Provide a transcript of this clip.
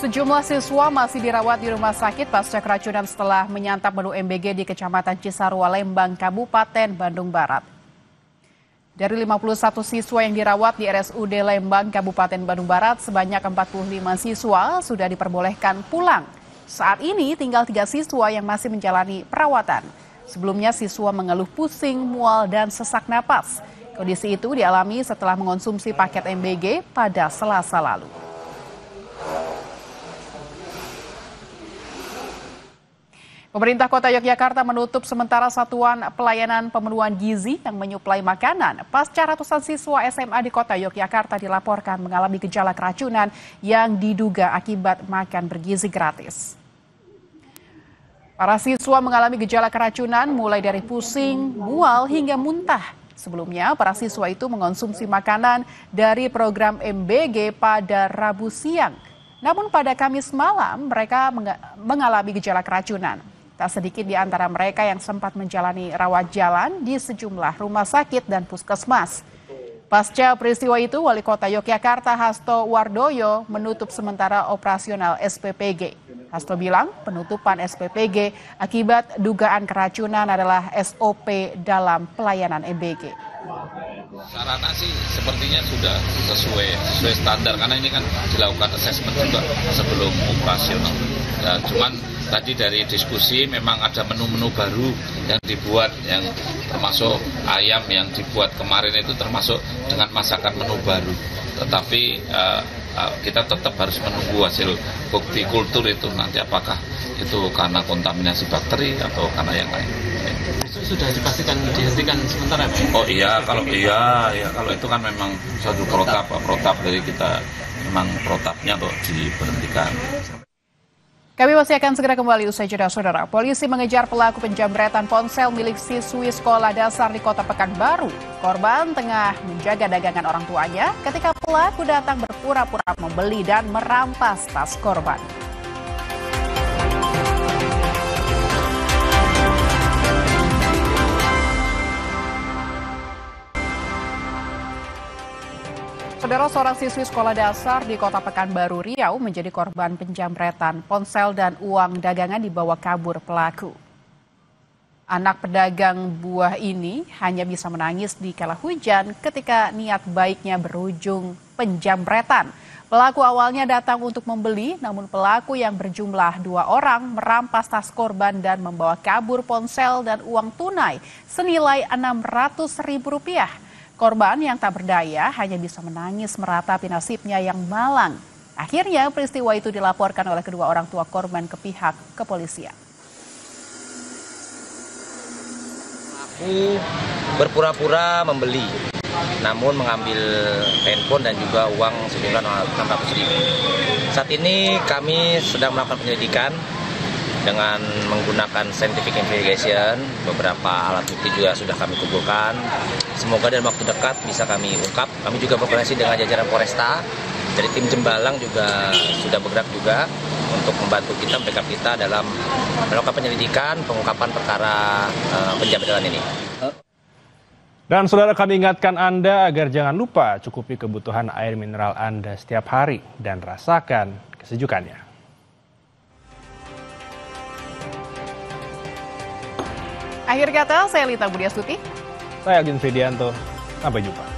Sejumlah siswa masih dirawat di rumah sakit pasca keracunan setelah menyantap menu MBG di Kecamatan Cisarua, Lembang, Kabupaten Bandung Barat. Dari 51 siswa yang dirawat di RSUD Lembang, Kabupaten Bandung Barat, sebanyak 45 siswa sudah diperbolehkan pulang. Saat ini tinggal 3 siswa yang masih menjalani perawatan. Sebelumnya siswa mengeluh pusing, mual, dan sesak napas. Kondisi itu dialami setelah mengonsumsi paket MBG pada Selasa lalu. Pemerintah Kota Yogyakarta menutup sementara satuan pelayanan pemenuhan gizi yang menyuplai makanan pasca ratusan siswa SMA di Kota Yogyakarta dilaporkan mengalami gejala keracunan yang diduga akibat makan bergizi gratis. Para siswa mengalami gejala keracunan mulai dari pusing, mual hingga muntah. Sebelumnya, para siswa itu mengonsumsi makanan dari program MBG pada Rabu siang. Namun pada Kamis malam mereka mengalami gejala keracunan. Tak sedikit di antara mereka yang sempat menjalani rawat jalan di sejumlah rumah sakit dan puskesmas. Pasca peristiwa itu, Wali Kota Yogyakarta Hasto Wardoyo menutup sementara operasional SPPG. Hasto bilang penutupan SPPG akibat dugaan keracunan adalah SOP dalam pelayanan MBG. Sarana sih sepertinya sudah sesuai standar karena ini kan dilakukan assessment juga sebelum operasional. Ya, cuman tadi dari diskusi memang ada menu-menu baru yang dibuat yang termasuk ayam yang dibuat kemarin itu termasuk dengan masakan menu baru. Tetapi kita tetap harus menunggu hasil bukti kultur itu nanti apakah itu karena kontaminasi bakteri atau karena yang lain. Sudah dipastikan dihentikan sementara Pak? Oh iya, kalau itu kan memang suatu protap dari kita memang protapnya kok diberhentikan. Kami masih akan segera kembali usai jeda, saudara. Polisi mengejar pelaku penjamretan ponsel milik siswi sekolah dasar di Kota Pekanbaru. Korban tengah menjaga dagangan orang tuanya ketika pelaku datang berpura-pura membeli dan merampas tas korban. Saudara, seorang siswi sekolah dasar di Kota Pekanbaru, Riau menjadi korban penjamretan ponsel dan uang dagangan dibawa kabur pelaku. Anak pedagang buah ini hanya bisa menangis di kala hujan ketika niat baiknya berujung penjamretan. Pelaku awalnya datang untuk membeli, namun pelaku yang berjumlah 2 orang merampas tas korban dan membawa kabur ponsel dan uang tunai senilai Rp600.000. Korban yang tak berdaya hanya bisa menangis meratapi nasibnya yang malang. Akhirnya peristiwa itu dilaporkan oleh kedua orang tua korban ke pihak kepolisian. Aku berpura-pura membeli, namun mengambil handphone dan juga uang sejumlah Rp600.000. Saat ini kami sedang melakukan penyelidikan dengan menggunakan scientific investigation. Beberapa alat bukti juga sudah kami kumpulkan. Semoga dalam waktu dekat bisa kami ungkap. Kami juga berkoordinasi dengan jajaran Polresta. Dari tim Jembalang juga sudah bergerak juga untuk membantu kita, backup kita dalam melakukan penyelidikan, pengungkapan perkara penjamretan ini. Dan saudara, kami ingatkan Anda agar jangan lupa cukupi kebutuhan air mineral Anda setiap hari dan rasakan kesejukannya. Akhir kata, saya Lita Budiastuti. Saya Agin Fidianto. Sampai jumpa.